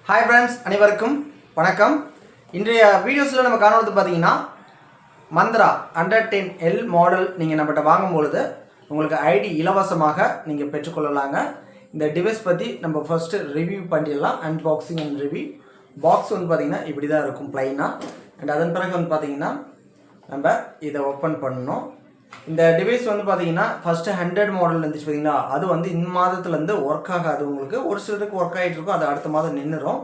Hi friends, அனைவருக்கும் வணக்கம். இன்றைய வீடியோஸில் நம்ம காணுவது பார்த்தீங்கன்னா மந்த்ரா அண்டர் 10L மாடல் நீங்கள் நம்மகிட்ட வாங்கும்பொழுது உங்களுக்கு ஐடி இலவசமாக நீங்கள் பெற்றுக்கொள்ளலாங்க. இந்த டிவைஸ் பற்றி நம்ம ஃபர்ஸ்ட்டு ரிவ்யூ பண்ணிடலாம். Unboxing and review. பாக்ஸ் வந்து பார்த்திங்கன்னா இப்படி தான் இருக்கும் ப்ளைனாக. அண்ட் அதன் பிறகு வந்து பார்த்திங்கன்னா நம்ம இதை ஓப்பன் பண்ணணும். இந்த டிவைஸ் வந்து பார்த்தீங்கன்னா ஃபஸ்ட்டு 100 மாடல் இருந்துச்சு பார்த்தீங்களா, அது வந்து இந்த மாதத்துலேருந்து ஒர்க் ஆகாது. உங்களுக்கு ஒரு சிலருக்கு ஒர்க் ஆகிட்டு இருக்கும், அது அடுத்த மாதம் நின்றுடும்.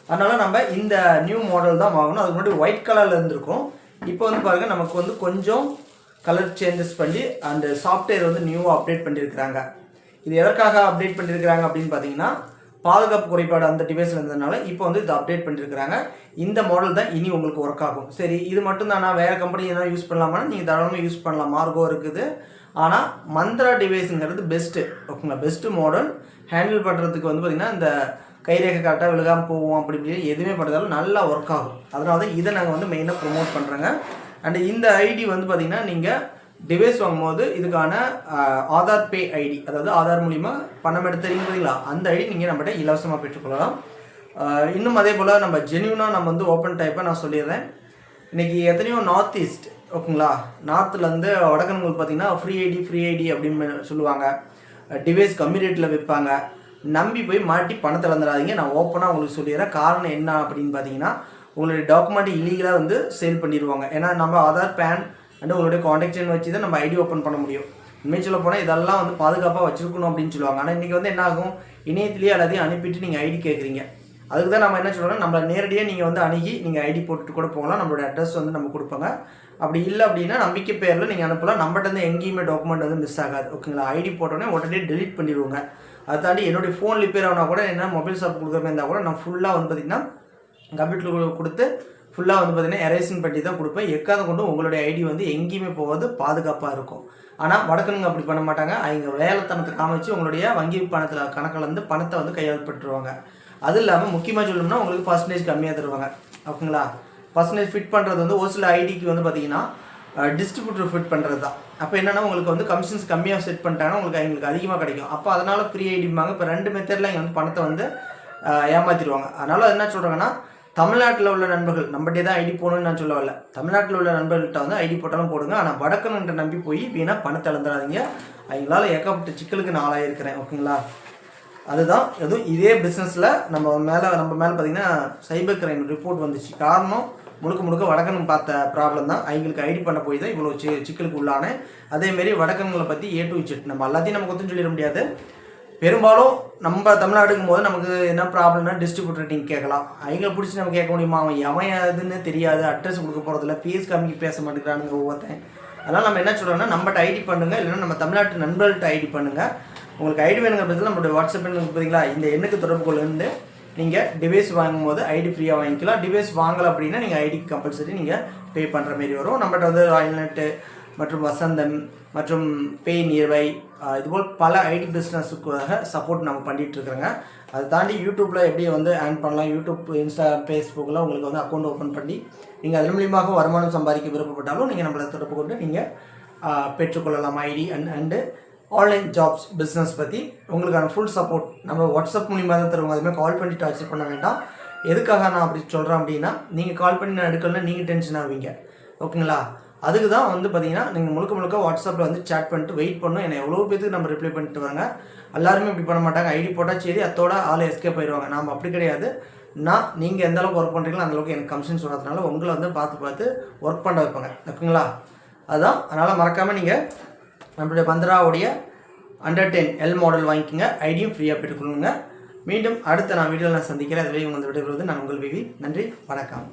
அதனால் நம்ம இந்த நியூ மாடல் தான் வாங்கணும். அதுக்கு முன்னாடி ஒயிட் கலரில் இருந்திருக்கும். இப்போ வந்து பாருங்கள், நமக்கு வந்து கொஞ்சம் கலர் சேஞ்சஸ் பண்ணி அந்த சாஃப்ட்வேர் வந்து நியூவாக அப்டேட் பண்ணியிருக்கிறாங்க. இது எதற்காக அப்டேட் பண்ணியிருக்கிறாங்க அப்படின்னு பார்த்தீங்கன்னா, பாதுகாப்பு குறைபாடு அந்த டிவைஸில் இருந்ததுனால இப்போ வந்து இதை அப்டேட் பண்ணியிருக்கிறாங்க. இந்த மாடல் தான் இனி உங்களுக்கு ஒர்க் ஆகும். சரி, இது மட்டும் தான் நான் வேறு கம்பெனி எதாவது யூஸ் பண்ணலாமா? நீங்கள் தாராளமாக யூஸ் பண்ணலாம். மார்கோ இருக்குது. ஆனால் மந்த்ரா டிவைஸுங்கிறது பெஸ்ட்டு. ஓகேங்களா, பெஸ்ட்டு மாடல். ஹேண்டில் பண்ணுறதுக்கு வந்து பார்த்திங்கன்னா இந்த கைரேகை கரெக்டாக விழுகாமல் போவோம், அப்படி இப்படி எதுவுமே பண்ணுறதால நல்லா ஒர்க் ஆகும். அதனால தான் இதை நாங்கள் வந்து மெயினாக ப்ரொமோட் பண்ணுறோங்க. அண்ட் இந்த ஐடி வந்து பார்த்திங்கன்னா நீங்கள் டிவைஸ் வாங்கும்போது இதுக்கான ஆதார் பே ஐடி, அதாவது ஆதார் மூலிமா பணம் எடுத்துறீங்க பார்த்தீங்களா, அந்த ஐடி நீங்கள் நம்மகிட்ட இலவசமாக பெற்றுக்கொள்ளலாம். இன்னும் அதே போல் நம்ம ஜென்யூனாக நம்ம வந்து ஓப்பன் டைப்பாக நான் சொல்லிடுறேன். இன்றைக்கி எத்தனையோ நார்த் ஈஸ்ட், ஓகேங்களா, நார்த்துலேருந்து வடக்கன்கள் பார்த்திங்கன்னா ஃப்ரீ ஐடி அப்படின்னு சொல்லுவாங்க. டிவைஸ் கம்மி ரேட்டில் விற்பாங்க. நம்பி போய் மாட்டி பணத்தை இழந்துடாதீங்க. நான் ஓப்பனாக உங்களுக்கு சொல்லிடுறேன். காரணம் என்ன அப்படின்னு பார்த்தீங்கன்னா, உங்களுடைய டாக்குமெண்ட் இல்லீகலாக வந்து சேல் பண்ணிடுவாங்க. ஏன்னா நம்ம ஆதார், பேன் அண்ட் உங்களுடைய காண்டாக்ட் செயின் வச்சு தான் நம்ம ஐடி ஓப்பன் பண்ண முடியும். உண்மையை சொல்ல போனால் இதெல்லாம் வந்து பாதுகாப்பாக வச்சுருக்கணும் அப்படின்னு சொல்லுவாங்க. ஆனால் இன்றைக்கி வந்து என்ன ஆகும், இணையத்திலேயே எல்லாத்தையும் அனுப்பிட்டு நீங்கள் ஐடி கேட்குறீங்க. அதுக்கு தான் நம்ம என்ன சொல்கிறோம்னா, நம்ம நேரடியாக நீங்கள் வந்து அணுகி நீங்கள் ஐடி போட்டுட்டு கூட போகலாம். நம்மளோட அட்ரஸ் வந்து நம்ம கொடுப்பாங்க. அப்படி இல்லை அப்படின்னா நம்பிக்கை பேரில் நீங்கள் அனுப்பலாம். நம்மகிட்ட வந்து எங்கேயுமே டாக்குமெண்ட் வந்து மிஸ் ஆகாது. ஓகேங்களா, ஐடி போட்டோன்னே உடனே டெலிட் பண்ணிடுவோங்க. அதை தாண்டி என்னுடைய ஃபோன் ரிப்பேர் ஆனால் கூட என்ன மொபைல் ஷாப் கொடுக்குற மாதிரி இருந்தால் கூட நான் ஃபுல்லாக வந்து பார்த்திங்கன்னா கம்ப்யூட்டர் கொடுத்து ஃபுல்லாக வந்து பார்த்திங்கன்னா எரேசன் பண்ணி தான் கொடுப்பேன். எக்காத கொண்டு உங்களுடைய ஐடி வந்து எங்கேயுமே போவது பாதுகாப்பாக இருக்கும். ஆனால் வடக்கனுங்க அப்படி பண்ண மாட்டாங்க. அவங்க வேலைத்தனத்தை காமிச்சு உங்களுடைய வங்கி பணத்தில் கணக்கில் வந்து பணத்தை வந்து கையாளப்பட்டுருவாங்க. அது இல்லாமல் முக்கியமாக சொல்லணும்னா உங்களுக்கு பர்சன்டேஜ் கம்மியாக தருவாங்க. ஓகேங்களா, பர்சன்டேஜ் ஃபிட் பண்ணுறது வந்து ஒரு சில ஐடிக்கு வந்து பார்த்திங்கன்னா டிஸ்ட்ரிபியூட்டர் ஃபிட் பண்ணுறது தான். அப்போ என்னென்னா உங்களுக்கு வந்து கமிஷன்ஸ் கம்மியாக செட் பண்ணிட்டாங்கன்னா உங்களுக்கு அதிகமாக கிடைக்கும். அப்போ அதனால் ஃப்ரீ ஐடிம்பாங்க. இப்போ 2 மெத்தடில் இங்கே வந்து பணத்தை வந்து ஏமாற்றிடுவாங்க. அதனால் என்ன சொல்கிறாங்கன்னா, தமிழ்நாட்டில் உள்ள நண்பர்கள் நம்மகிட்டே தான் ஐடி போகணுன்னு நான் சொல்ல வரல. தமிழ்நாட்டில் உள்ள நண்பர்கள்ட்ட வந்து ஐடி போட்டாலும் போடுங்க. ஆனால் வடக்கன்கிட்ட நம்பி போய் வீணாக பணத்தை இழந்துடாதீங்க. அவங்களால ஏகப்பட்ட சிக்கலுக்கு நான் ஆளாயிருக்கிறேன். ஓகேங்களா, அதுதான் எதுவும் இதே பிஸ்னஸில் நம்ம மேலே பார்த்திங்கன்னா சைபர் கிரைம் ரிப்போர்ட் வந்துச்சு. காரணம் முழுக்க வடக்கன் பார்த்த ப்ராப்ளம் தான். அவங்களுக்கு ஐடி பண்ண போய் தான் இவ்வளோ சிக்கலுக்கு உள்ளான. அதேமாரி வடக்கன்களை பற்றி A to Z நம்ம எல்லாத்தையும் நம்ம கொத்துன்னு சொல்லிட முடியாது. பெரும்பாலும் நம்ம தமிழ்நாடுக்கும் போது நமக்கு என்ன ப்ராப்ளம்னா டிஸ்ட்ரிபியூட்டர் நீங்கள் கேட்கலாம். அவங்கள பிடிச்சி நம்ம கேட்க முடியுமா? அவன் எதுன்னு தெரியாது, அட்ரஸ் கொடுக்க போகிறதில்ல, ஃபீஸ் கம்மி பேச மாட்டேங்கிறானுங்க ஒவ்வொருத்தன். அதனால் நம்ம என்ன சொல்கிறோம்னா, நம்மகிட்ட ஐடி பண்ணுங்கள், இல்லைன்னா நம்ம தமிழ்நாட்டு நண்பர்கள்ட்ட ஐடி பண்ணுங்கள். உங்களுக்கு ஐடி வேணுங்கிற பட்சத்தில் நம்மளுடைய வாட்ஸ்அப் எண்ணு பார்த்தீங்களா, இந்த எண்ணுக்கு தொடர்பு கொள்ளுந்து நீங்கள் டிவைஸ் வாங்கும்போது ஐடி ஃப்ரீயாக வாங்கிக்கலாம். டிவைஸ் வாங்கலை அப்படின்னா நீங்கள் ஐடிக்கு கம்பல்சரி நீங்கள் பே பண்ணுற மாரி வரும். நம்மகிட்ட வந்து ராயல் நெட்டு மற்றும் வசந்தம் மற்றும் பே நியர்பை இதுபோல் பல ஐடி பிஸ்னஸுக்காக சப்போர்ட் நம்ம பண்ணிகிட்ருக்குறோங்க. அதை தாண்டி யூடியூப்பில் எப்படி வந்து ஏர்ன் பண்ணலாம், யூடியூப், இன்ஸ்டாகிராம், ஃபேஸ்புக்கில் உங்களுக்கு வந்து அக்கௌண்ட் ஓப்பன் பண்ணி நீங்கள் அதன் மூலியமாக வருமானம் சம்பாதிக்க விருப்பப்பட்டாலும் நீங்கள் நம்மளை தொடர்பு கொண்டு நீங்கள் பெற்றுக்கொள்ளலாம். IT and online jobs business பற்றி உங்களுக்கான ஃபுல் சப்போர்ட் நம்ம வாட்ஸ்அப் மூலியமாக தான் தருவோம். அதுமாதிரி கால் பண்ணி டார்ச்சர் பண்ண வேண்டாம். எதுக்காக நான் அப்படி சொல்கிறேன் அப்படின்னா, நீங்கள் கால் பண்ணி நான் எடுக்கலன்னா நீங்கள் டென்ஷன் ஆவீங்க. ஓகேங்களா, அதுக்கு தான் வந்து பார்த்திங்கன்னா நீங்கள் முழுக்க வாட்ஸ்அப்பில் வந்து சேட் பண்ணிட்டு வெயிட் பண்ணணும். என்னை எவ்வளோ பேருக்கு நம்ம ரிப்ளை பண்ணிட்டு வராங்க. எல்லாருமே இப்படி பண்ண மாட்டாங்க. ஐடி போட்டால் சரி, அதோட ஆள் எஸ்கேப் ஆயிடுவாங்க. நாம் அப்படி கிடையாது. நீங்கள் எந்த அளவுக்கு ஒர்க் பண்ணுறீங்களோ அந்தளவுக்கு எனக்கு கமிஷன் சொல்கிறதுனால உங்களை வந்து பார்த்து ஒர்க் பண்ண வைப்பாங்க. ஓகேங்களா, அதுதான். அதனால் மறக்காமல் நீங்கள் நம்மளுடைய மந்த்ராவுடைய அண்டர் 10L மாடல் வாங்கிக்கோங்க. ஐடியும் ஃப்ரீயாக பெற்றுக்கொள்ளுங்க. மீண்டும் அடுத்த நான் வீடியோவில் நான் சந்திக்கிறேன். அதுவே உங்கள் விடைபெறுவது நான் உங்கள் விவி. நன்றி, வணக்கம்.